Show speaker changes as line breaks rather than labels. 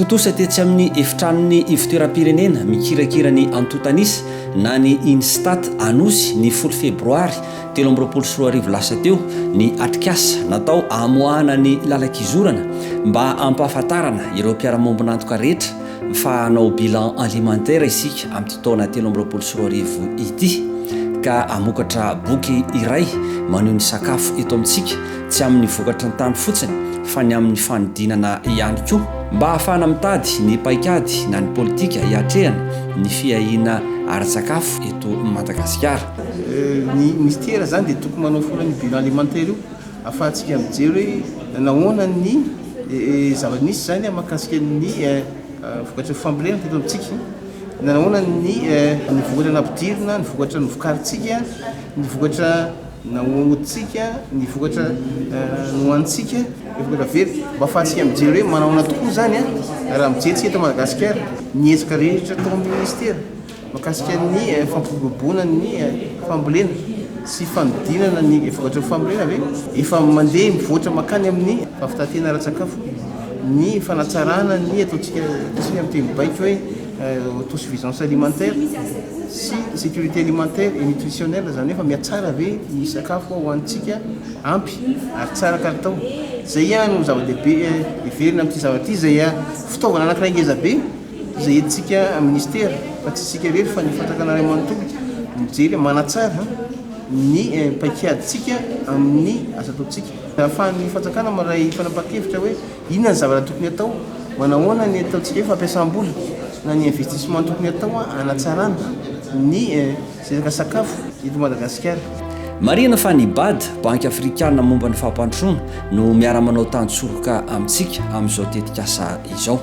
totosa tetsy amin'ny efitranony ivitoeram-pirenena mikirakira ny antotanisy na ny instat anosy ny 10 febroary 2024 lasa teo ny atrikasa natao amoahana ny lalakizorana mba ampahafantarana ireo mpiara-mombonantoka rehetra fa hanao bilan alimentaire isika amin'ny taona 2024 ity ka amokatra boky iray maneho ny sakafo eto amintsika tsy amin'ny vokatra ny tany fotsiny fa ny amin'ny fanodinana ihany koa mba ahafahana mitady ny paikady na ny politika hiatrehana ny fiahiana ara-tsakafo eto Madagasikara.
Ny ministera zany dia tokony manao foana ny bilan alimentaire io ahafahantsika mijery hoe nahoana ny zava-misy zany mahakasika ny vokatra fambolena teto amintsika, nahoana ny vokatra nampidirina, ny vokatra novokaritsika, ny vokatra nahoantsika, ny vokatra nohantsika, ny vokatra very mba ahafahantsika mijery hoe manahoana tokoa zany raha mijerytsika eto Madagasikara ny hetsika rehetra tao amin'ny ministera mahakasika ny fampibobona ny fambolena sy fanodinana ny vokatra fambolena ve efa mandeha mivoatra makany amin'ny fahafitatena ara-tsakafo, ny fanatsarana ny ataontsika amin'ny teny baiko hoe autosuffisance alimentaire sy sécurité alimentaire et nutritionnelle, zany hoe fa miatsara ve ny sakafo hoantsika ampy ary tsara kalitao. Zay ihany no zava-dehibe iverina amin'ity zavatra ity, zay fitaovana anankiray ngeza be zay entsika ministera fa tsy sika rery fa ny fanjakana manontolo mijery manatsara ny paikaditsika amin'ny asa ataontsika. Ahafahan'ny fanjakana maray fanapakevitra hoe inona ny zavatra tokony atao, manahoana ny ataontsika hoe fampiasam-bola na ny investissement tokony atao anatsarana ny resaka sakafo eto Madagasikara.
Marina fa ny BAD, Banque Africaine momba ny fahampandrosoana no miara-manao tany soroka amintsika amin'izao tetikasa izao.